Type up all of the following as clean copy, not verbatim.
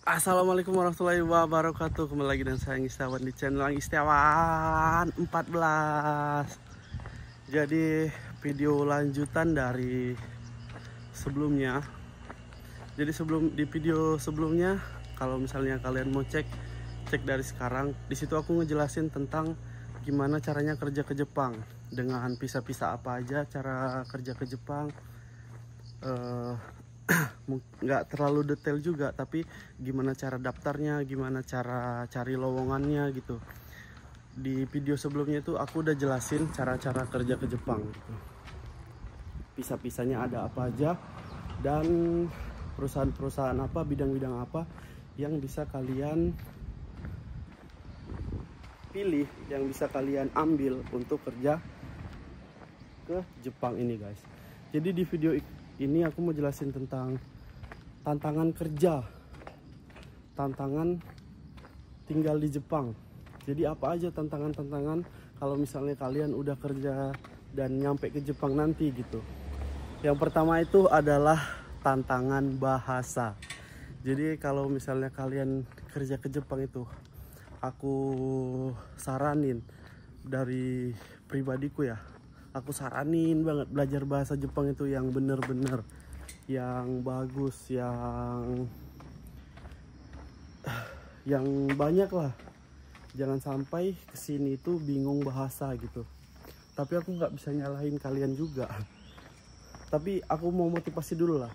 Assalamualaikum warahmatullahi wabarakatuh. Kembali lagi dengan saya Istiawan di channel Istiawan 14. Jadi video lanjutan dari sebelumnya. Jadi di video sebelumnya, kalau misalnya kalian mau cek dari sekarang, di situ aku ngejelasin tentang gimana caranya kerja ke Jepang dengan visa-visa apa aja cara kerja ke Jepang. Nggak terlalu detail juga, tapi gimana cara daftarnya, gimana cara cari lowongannya gitu. Di video sebelumnya itu aku udah jelasin cara-cara kerja ke Jepang gitu. Visa-visanya ada apa aja dan perusahaan-perusahaan apa, bidang-bidang apa yang bisa kalian pilih, yang bisa kalian ambil untuk kerja ke Jepang ini guys. Jadi di video ini aku mau jelasin tentang tantangan kerja, tantangan tinggal di Jepang. Jadi apa aja tantangan-tantangan kalau misalnya kalian udah kerja dan nyampe ke Jepang nanti gitu. Yang pertama itu adalah tantangan bahasa. Jadi kalau misalnya kalian kerja ke Jepang itu, aku saranin dari pribadiku ya, aku saranin banget belajar bahasa Jepang itu yang bener-bener, yang bagus, yang banyak lah. Jangan sampai kesini itu bingung bahasa gitu. Tapi aku nggak bisa nyalahin kalian juga. Tapi aku mau motivasi dulu lah.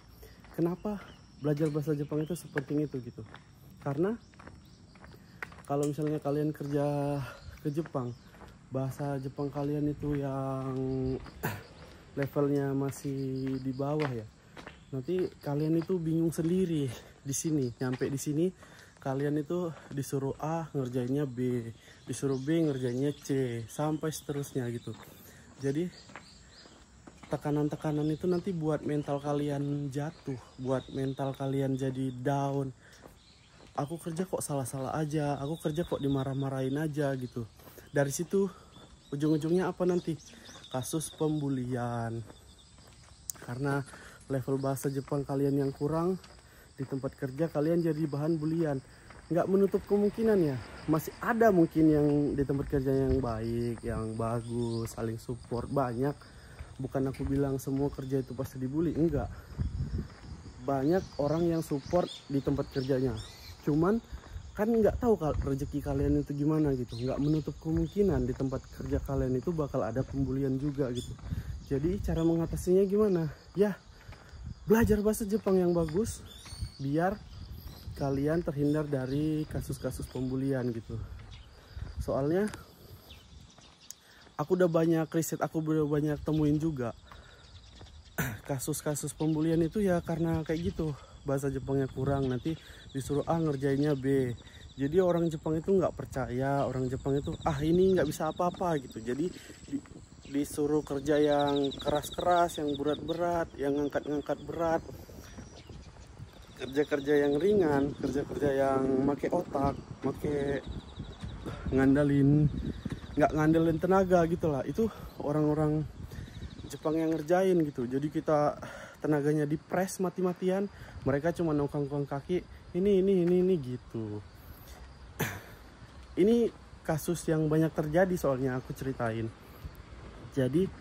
Kenapa belajar bahasa Jepang itu sepenting itu gitu? Karena kalau misalnya kalian kerja ke Jepang, bahasa Jepang kalian itu yang levelnya masih di bawah ya, nanti kalian itu bingung sendiri di sini. Nyampe di sini kalian itu disuruh A ngerjainnya B, disuruh B ngerjainnya C, sampai seterusnya gitu. Jadi tekanan-tekanan itu nanti buat mental kalian jatuh, buat mental kalian jadi down. Aku kerja kok salah-salah aja, aku kerja kok dimarah-marahin aja gitu. Dari situ ujung-ujungnya apa nanti? Kasus pembulian. Karena level bahasa Jepang kalian yang kurang, di tempat kerja kalian jadi bahan bulian. Nggak menutup kemungkinan ya, masih ada mungkin yang di tempat kerja yang baik, yang bagus, saling support, banyak. Bukan aku bilang semua kerja itu pasti dibully, enggak. Banyak orang yang support di tempat kerjanya. Cuman kan nggak tahu rezeki kalian itu gimana gitu. Nggak menutup kemungkinan di tempat kerja kalian itu bakal ada pembulian juga gitu. Jadi cara mengatasinya gimana? Ya belajar bahasa Jepang yang bagus biar kalian terhindar dari kasus-kasus pembulian gitu. Soalnya aku udah banyak riset, aku udah banyak temuin juga kasus-kasus pembulian itu ya karena kayak gitu. Bahasa Jepangnya kurang, nanti disuruh A ngerjainnya B. Jadi orang Jepang itu nggak percaya, orang Jepang itu ini nggak bisa apa-apa gitu. Jadi disuruh kerja yang keras-keras, yang berat-berat, yang ngangkat-ngangkat berat, kerja-kerja yang ringan, kerja-kerja yang make otak, nggak ngandelin tenaga gitulah. Itu orang-orang Jepang yang ngerjain gitu. Jadi kita tenaganya di press mati-matian, mereka cuma nongkrong kaki ini gitu. Ini kasus yang banyak terjadi soalnya aku ceritain. Jadi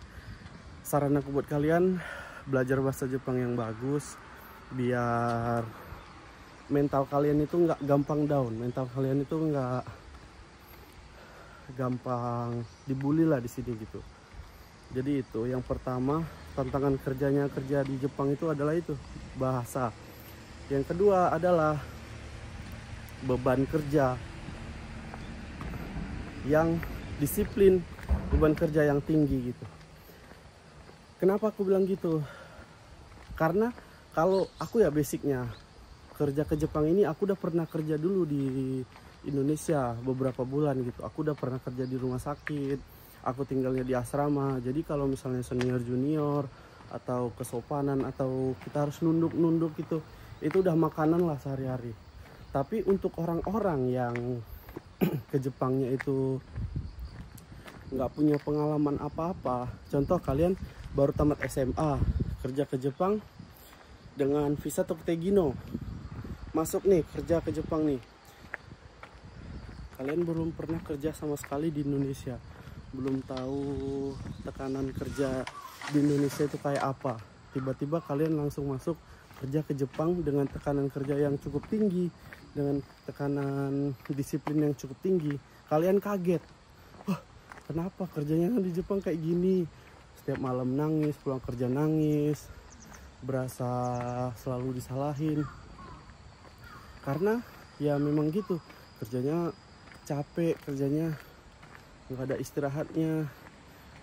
saran aku buat kalian belajar bahasa Jepang yang bagus biar mental kalian itu nggak gampang down, mental kalian itu nggak gampang dibully lah di sini gitu. Jadi itu yang pertama, tantangan kerja di Jepang itu adalah itu, bahasa. Yang kedua adalah beban kerja yang disiplin, beban kerja yang tinggi gitu. Kenapa aku bilang gitu? Karena kalau aku ya basicnya kerja ke Jepang ini, aku udah pernah kerja dulu di Indonesia beberapa bulan gitu. Aku udah pernah kerja di rumah sakit, aku tinggalnya di asrama. Jadi kalau misalnya senior junior atau kesopanan atau kita harus nunduk gitu, itu udah makanan lah sehari-hari. Tapi untuk orang-orang yang ke Jepangnya itu nggak punya pengalaman apa-apa, contoh kalian baru tamat SMA kerja ke Jepang dengan visa Tokugino, masuk nih kerja ke Jepang nih, kalian belum pernah kerja sama sekali di Indonesia, belum tahu tekanan kerja di Indonesia itu kayak apa. Tiba-tiba kalian langsung masuk kerja ke Jepang dengan tekanan kerja yang cukup tinggi, dengan tekanan disiplin yang cukup tinggi. Kalian kaget, wah kenapa kerjanya di Jepang kayak gini, setiap malam nangis, pulang kerja nangis, berasa selalu disalahin. Karena ya memang gitu, kerjanya capek, kerjanya nggak ada istirahatnya,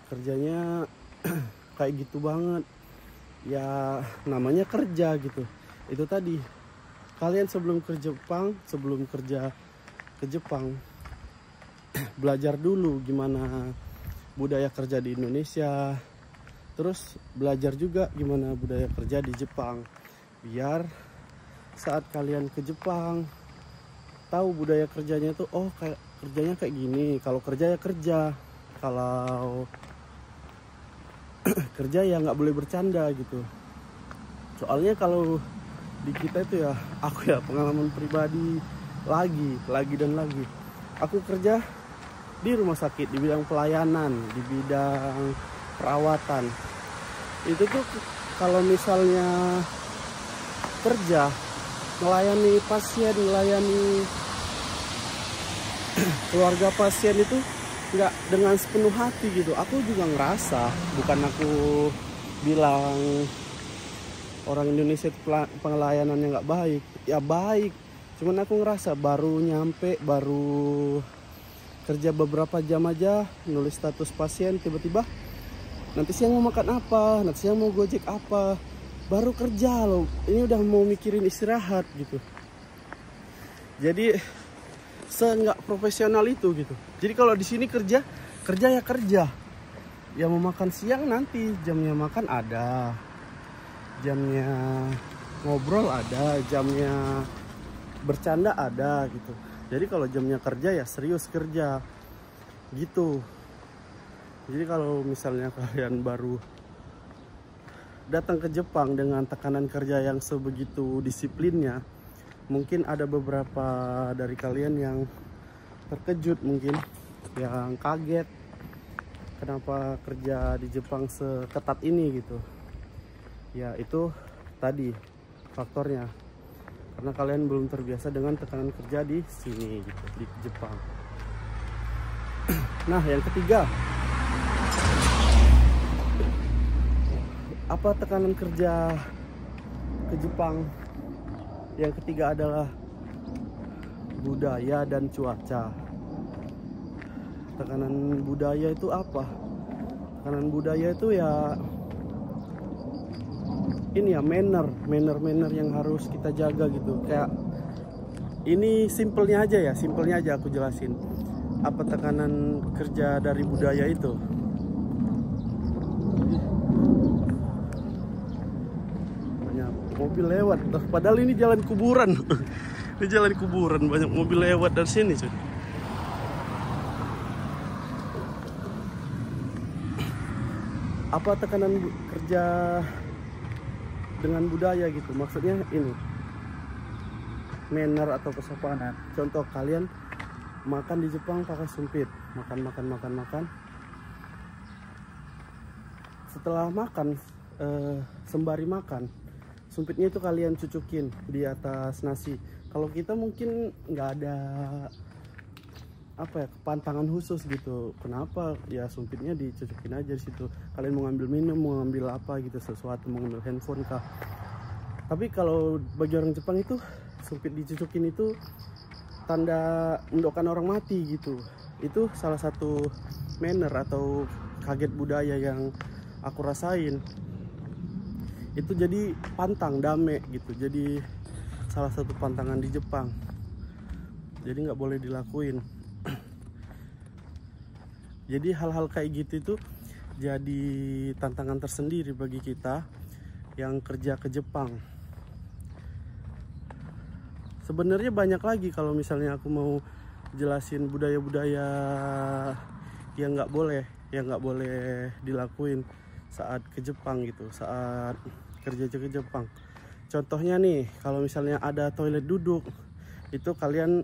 kerjanya kayak gitu banget. Ya namanya kerja gitu. Itu tadi, kalian sebelum kerja ke Jepang belajar dulu gimana budaya kerja di Indonesia, terus belajar juga gimana budaya kerja di Jepang, biar saat kalian ke Jepang tahu budaya kerjanya tuh, oh kayak kerjanya kayak gini. Kalau kerja ya kerja, kalau kerja ya nggak boleh bercanda gitu. Soalnya kalau di kita itu ya, aku ya pengalaman pribadi lagi dan lagi, aku kerja di rumah sakit di bidang pelayanan, di bidang perawatan. Itu tuh kalau misalnya kerja melayani pasien, melayani keluarga pasien itu nggak dengan sepenuh hati gitu. Aku juga ngerasa, bukan aku bilang orang Indonesia itu pelayanannya nggak baik, ya baik. Cuman aku ngerasa baru nyampe, baru kerja beberapa jam aja nulis status pasien, tiba-tiba nanti siang mau makan apa, nanti siang mau gojek apa. Baru kerja loh, ini udah mau mikirin istirahat gitu. Jadi nggak profesional itu gitu. Jadi kalau di sini kerja ya kerja. Ya mau makan siang nanti jamnya makan ada, jamnya ngobrol ada, jamnya bercanda ada gitu. Jadi kalau jamnya kerja ya serius kerja gitu. Jadi kalau misalnya kalian baru datang ke Jepang dengan tekanan kerja yang sebegitu disiplinnya, mungkin ada beberapa dari kalian yang terkejut, mungkin yang kaget kenapa kerja di Jepang seketat ini gitu. Ya itu tadi faktornya, karena kalian belum terbiasa dengan tekanan kerja di sini gitu, di Jepang. Nah yang ketiga, apa tekanan kerja ke Jepang? Yang ketiga adalah budaya dan cuaca. Tekanan budaya itu apa? Tekanan budaya itu ya ini ya, manner yang harus kita jaga gitu. Kayak ini simpelnya aja aku jelasin. Apa tekanan kerja dari budaya itu? Mobil lewat, padahal ini jalan kuburan. Ini jalan kuburan, banyak mobil lewat dari sini cuy. Apa tekanan kerja dengan budaya gitu? Maksudnya ini manner atau kesopanan. Contoh, kalian makan di Jepang pakai sumpit, makan. Setelah makan, sembari makan, sumpitnya itu kalian cucukin di atas nasi. Kalau kita mungkin nggak ada apa ya, kepantangan khusus gitu. Kenapa? Ya sumpitnya dicucukin aja di situ. Kalian mau ngambil minum, mau ngambil apa gitu, sesuatu, mau ngambil handphone kah. Tapi kalau bagi orang Jepang itu sumpit dicucukin itu tanda mendoakan orang mati gitu. Itu salah satu manner atau kaget budaya yang aku rasain. Itu jadi pantang dame gitu, jadi salah satu pantangan di Jepang, jadi nggak boleh dilakuin. Jadi hal-hal kayak gitu itu jadi tantangan tersendiri bagi kita yang kerja ke Jepang. Sebenarnya banyak lagi kalau misalnya aku mau jelasin budaya-budaya yang nggak boleh dilakuin saat ke Jepang gitu, saat kerja ke Jepang. Contohnya nih, kalau misalnya ada toilet duduk, itu kalian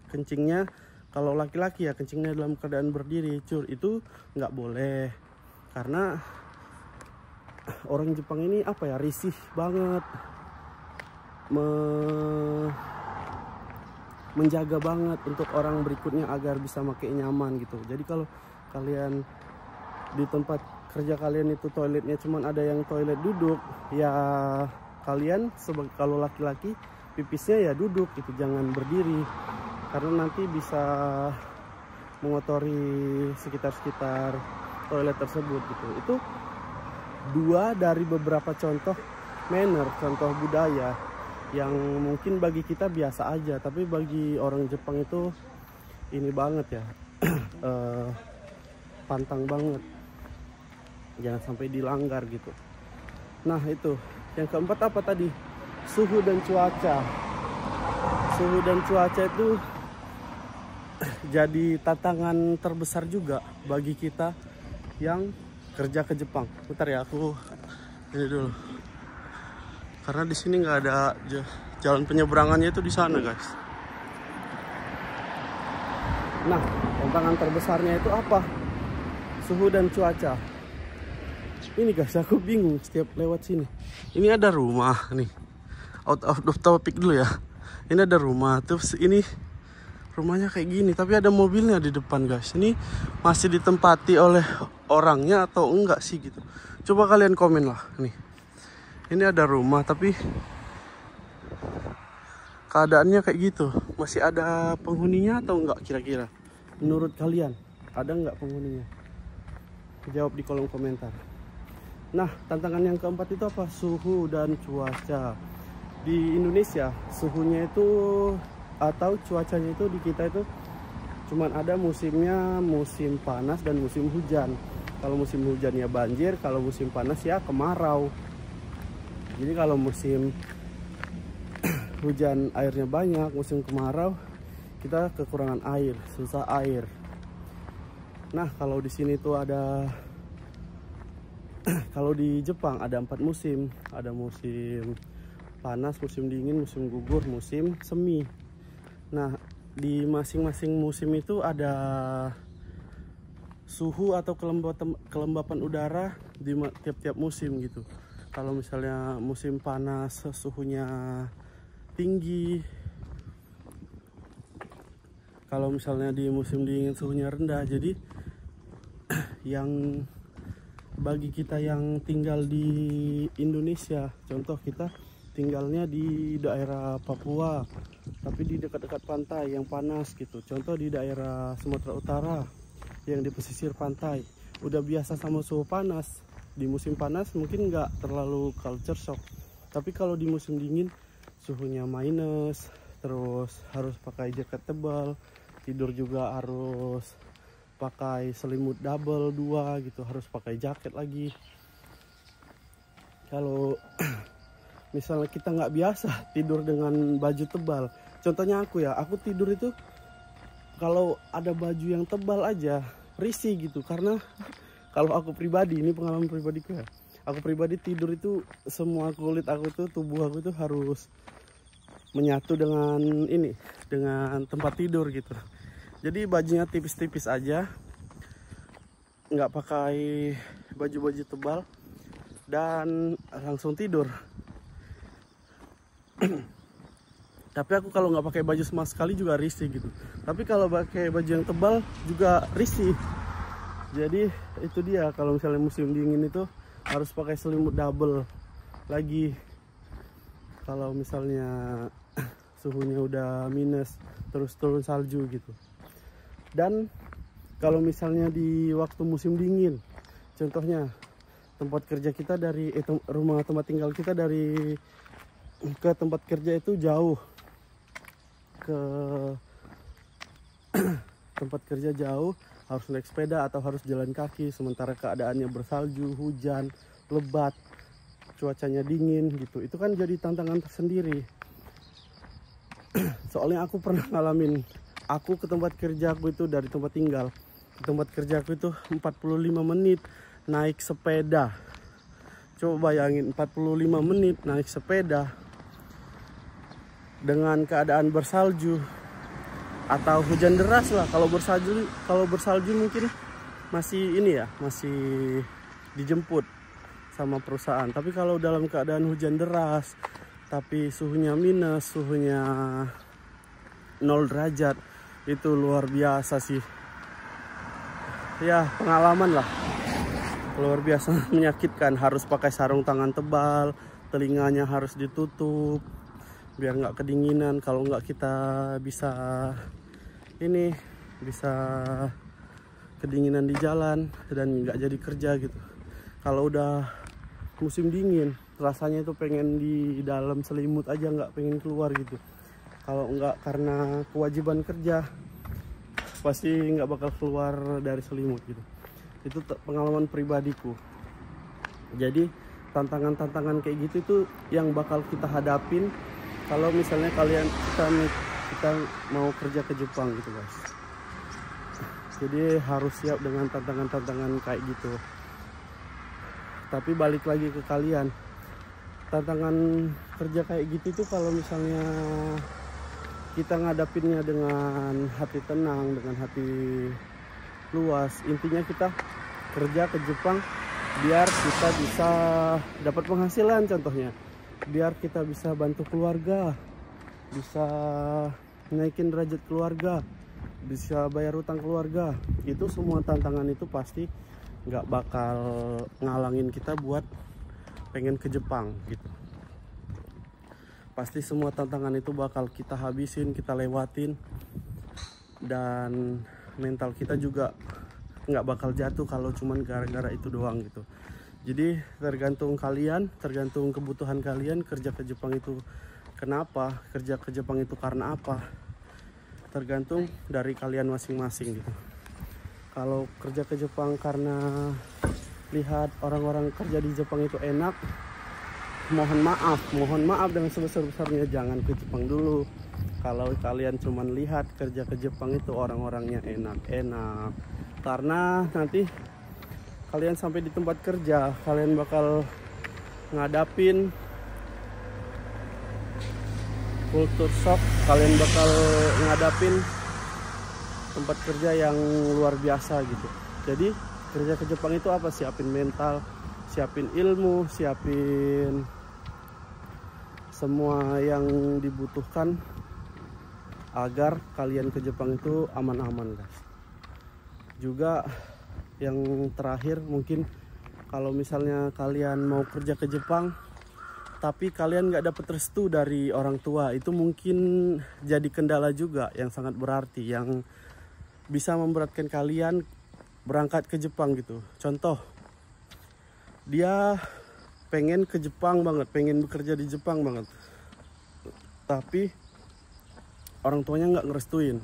kencingnya, kalau laki-laki ya kencingnya dalam keadaan berdiri, itu nggak boleh. Karena orang Jepang ini apa ya, risih banget, menjaga banget untuk orang berikutnya agar bisa pakai nyaman gitu. Jadi kalau kalian di tempat kerja kalian itu toiletnya cuman ada yang toilet duduk, ya kalian kalau laki-laki pipisnya ya duduk gitu, jangan berdiri, karena nanti bisa mengotori sekitar toilet tersebut gitu. Itu dua dari beberapa contoh manner, contoh budaya yang mungkin bagi kita biasa aja, tapi bagi orang Jepang itu ini banget ya, pantang banget, jangan sampai dilanggar gitu. Nah itu yang keempat apa tadi, suhu dan cuaca. Suhu dan cuaca itu jadi tantangan terbesar juga bagi kita yang kerja ke Jepang. Bentar ya, aku ini dulu. Karena di sini nggak ada jalan penyeberangannya, itu di sana guys. Nah, tantangan terbesarnya itu apa? Suhu dan cuaca. Ini guys, aku bingung setiap lewat sini. Ini ada rumah nih. Out of topic dulu ya. Ini ada rumah, terus ini rumahnya kayak gini, tapi ada mobilnya di depan guys. Ini masih ditempati oleh orangnya atau enggak sih gitu? Coba kalian komen lah nih. Ini ada rumah tapi keadaannya kayak gitu. Masih ada penghuninya atau enggak kira-kira? Menurut kalian ada enggak penghuninya? Jawab di kolom komentar. Nah, tantangan yang keempat itu apa? Suhu dan cuaca. Di Indonesia suhunya itu atau cuacanya itu di kita itu cuman ada musimnya, musim panas dan musim hujan. Kalau musim hujan ya banjir, kalau musim panas ya kemarau. Jadi kalau musim hujan airnya banyak, musim kemarau kita kekurangan air, susah air. Nah, kalau di sini tuh ada kalau di Jepang ada 4 musim. Ada musim panas, musim dingin, musim gugur, musim semi. Nah, di masing-masing musim itu ada suhu atau kelembapan udara di tiap-tiap musim gitu. Kalau misalnya musim panas suhunya tinggi, kalau misalnya di musim dingin suhunya rendah. Jadi yang bagi kita yang tinggal di Indonesia, contoh kita tinggalnya di daerah Papua tapi di dekat-dekat pantai yang panas gitu. Contoh di daerah Sumatera Utara yang di pesisir pantai, udah biasa sama suhu panas. Di musim panas mungkin nggak terlalu culture shock, tapi kalau di musim dingin suhunya minus, terus harus pakai jaket tebal, tidur juga harus pakai selimut double 2 gitu, harus pakai jaket lagi. Kalau misalnya kita nggak biasa tidur dengan baju tebal, contohnya aku ya, aku tidur itu kalau ada baju yang tebal aja risih gitu. Karena kalau aku pribadi, ini pengalaman pribadiku ya, aku pribadi tidur itu semua kulit aku tuh, tubuh aku tuh harus menyatu dengan ini, dengan tempat tidur gitu. Jadi bajunya tipis-tipis aja, nggak pakai baju-baju tebal, dan langsung tidur. Tapi aku kalau nggak pakai baju sama sekali juga risih gitu. Tapi kalau pakai baju yang tebal juga risih. Jadi itu dia, kalau misalnya musim dingin itu harus pakai selimut double lagi. Kalau misalnya suhunya udah minus, terus turun salju gitu. Dan kalau misalnya di waktu musim dingin, contohnya tempat kerja kita dari rumah tempat tinggal kita dari ke tempat kerja itu jauh, ke tempat kerja jauh, harus naik sepeda atau harus jalan kaki, sementara keadaannya bersalju, hujan, lebat, cuacanya dingin gitu. Itu kan jadi tantangan tersendiri. Soalnya aku pernah ngalamin, aku ke tempat kerjaku itu dari tempat tinggal ke tempat kerjaku itu 45 menit naik sepeda. Coba bayangin 45 menit naik sepeda dengan keadaan bersalju atau hujan deras lah. Kalau bersalju mungkin masih ini ya, masih dijemput sama perusahaan. Tapi kalau dalam keadaan hujan deras tapi suhunya minus, suhunya 0 derajat, itu luar biasa sih. Ya, pengalaman lah. Luar biasa menyakitkan, harus pakai sarung tangan tebal, telinganya harus ditutup biar nggak kedinginan. Kalau nggak kita bisa kedinginan di jalan dan nggak jadi kerja gitu. Kalau udah musim dingin rasanya itu pengen di dalam selimut aja, nggak pengen keluar gitu. Kalau nggak karena kewajiban kerja pasti nggak bakal keluar dari selimut gitu. Itu pengalaman pribadiku. Jadi tantangan-tantangan kayak gitu itu yang bakal kita hadapin kalau misalnya kita mau kerja ke Jepang gitu guys. Jadi harus siap dengan tantangan-tantangan kayak gitu. Tapi balik lagi ke kalian, tantangan kerja kayak gitu tuh kalau misalnya kita ngadapinnya dengan hati tenang, dengan hati luas, intinya kita kerja ke Jepang biar kita bisa dapat penghasilan, contohnya biar kita bisa bantu keluarga, bisa naikin derajat keluarga, bisa bayar utang keluarga. Itu semua tantangan itu pasti nggak bakal ngalangin kita buat pengen ke Jepang gitu. Pasti semua tantangan itu bakal kita habisin, kita lewatin, dan mental kita juga nggak bakal jatuh kalau cuman gara-gara itu doang gitu. Jadi tergantung kalian, tergantung kebutuhan kalian. Kerja ke Jepang itu kenapa, kerja ke Jepang itu karena apa, tergantung dari kalian masing-masing gitu. Kalau kerja ke Jepang karena lihat orang-orang kerja di Jepang itu enak, mohon maaf dengan sebesar-besarnya jangan ke Jepang dulu. Kalau kalian cuman lihat kerja ke Jepang itu orang-orangnya enak-enak, karena nanti kalian sampai di tempat kerja kalian bakal ngadapin culture shock, kalian bakal ngadapin tempat kerja yang luar biasa gitu. Jadi kerja ke Jepang itu apa? Siapin mental, siapin ilmu, siapin semua yang dibutuhkan agar kalian ke Jepang itu aman-aman guys. Juga yang terakhir, mungkin kalau misalnya kalian mau kerja ke Jepang tapi kalian nggak dapat restu dari orang tua, itu mungkin jadi kendala juga yang sangat berarti, yang bisa memberatkan kalian berangkat ke Jepang gitu. Contoh, dia pengen ke Jepang banget, pengen bekerja di Jepang banget, tapi orang tuanya nggak ngerestuin.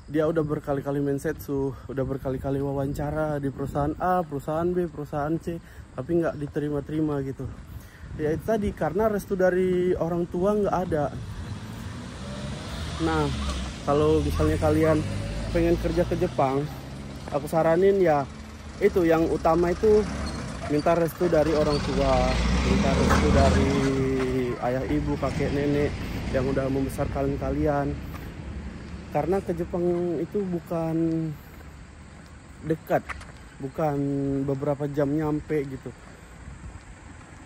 Dia udah berkali-kali mensetsu, udah berkali-kali wawancara di perusahaan A, perusahaan B, perusahaan C, tapi nggak diterima-terima gitu. Ya itu tadi, karena restu dari orang tua nggak ada. Nah, kalau misalnya kalian pengen kerja ke Jepang, aku saranin ya itu yang utama itu minta restu dari orang tua, minta restu dari ayah ibu, kakek nenek yang udah membesarkan kalian. Karena ke Jepang itu bukan dekat, bukan beberapa jam nyampe gitu.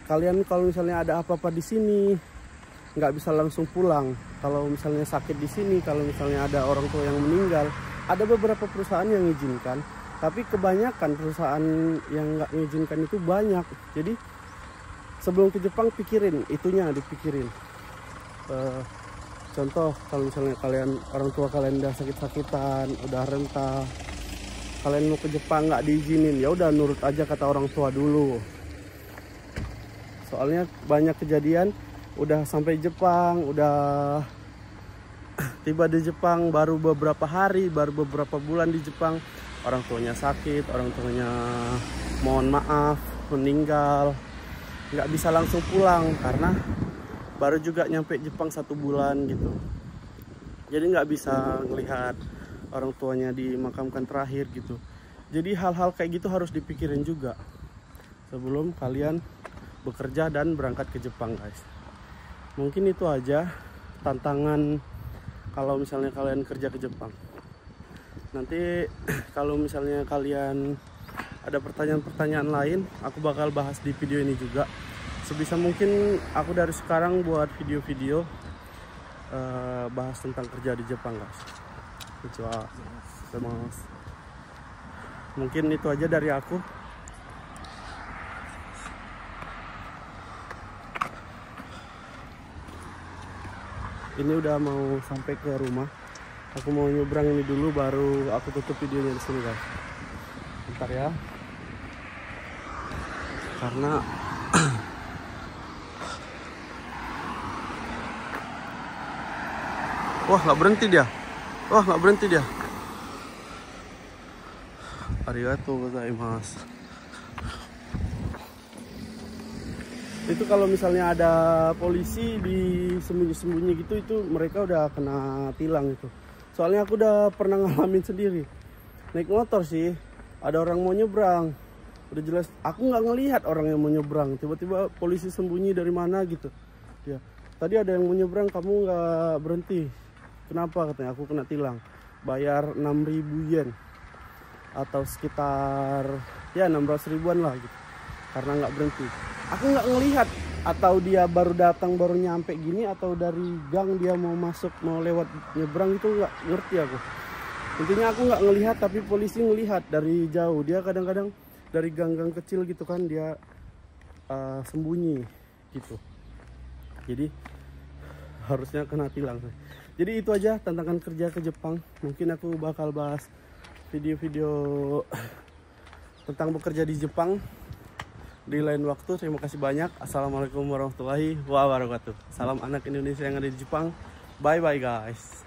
Kalian kalau misalnya ada apa-apa di sini nggak bisa langsung pulang. Kalau misalnya sakit di sini, kalau misalnya ada orang tua yang meninggal, ada beberapa perusahaan yang mengizinkan, tapi kebanyakan perusahaan yang nggak mengizinkan itu banyak. Jadi sebelum ke Jepang pikirin itunya, dipikirin. Contoh, kalau misalnya kalian, orang tua kalian udah sakit-sakitan, udah renta, kalian mau ke Jepang nggak diizinin, ya udah nurut aja kata orang tua dulu. Soalnya banyak kejadian udah sampai Jepang, udah tiba di Jepang baru beberapa hari, baru beberapa bulan di Jepang, orang tuanya sakit, orang tuanya mohon maaf meninggal, nggak bisa langsung pulang karena baru juga nyampe Jepang 1 bulan gitu. Jadi nggak bisa ngelihat orang tuanya dimakamkan terakhir gitu. Jadi hal-hal kayak gitu harus dipikirin juga sebelum kalian bekerja dan berangkat ke Jepang guys. Mungkin itu aja tantangan kalau misalnya kalian kerja ke Jepang. Nanti kalau misalnya kalian ada pertanyaan-pertanyaan lain, aku bakal bahas di video ini juga. Sebisa mungkin aku dari sekarang buat video-video bahas tentang kerja di Jepang guys. Mungkin itu aja dari aku. Ini udah mau sampai ke rumah. Aku mau nyebrang ini dulu baru aku tutup videonya di sini guys. Bentar ya. Karena wah, nggak berhenti dia. Arigatou gozaimasu. Itu kalau misalnya ada polisi di sembunyi-sembunyi gitu, itu mereka udah kena tilang itu. Soalnya aku udah pernah ngalamin sendiri. Naik motor sih, ada orang mau nyebrang. Udah jelas, aku nggak ngelihat orang yang mau nyebrang. Tiba-tiba polisi sembunyi dari mana gitu. Ya, tadi ada yang mau nyebrang, kamu nggak berhenti. Kenapa katanya? Aku kena tilang. Bayar 6.000 yen. Atau sekitar ya 16 ribuan lah gitu. Karena nggak berhenti. Aku nggak ngelihat atau dia baru datang baru nyampe gini, atau dari gang dia mau masuk mau lewat nyebrang, itu nggak ngerti aku. Intinya aku nggak ngelihat, tapi polisi ngelihat dari jauh. Dia kadang-kadang dari gang-gang kecil gitu kan, dia sembunyi gitu. Jadi harusnya kena tilang. Jadi itu aja tantangan kerja ke Jepang. Mungkin aku bakal bahas video-video tentang bekerja di Jepang di lain waktu. Terima kasih banyak. Assalamualaikum warahmatullahi wabarakatuh. Salam anak Indonesia yang ada di Jepang. Bye bye guys.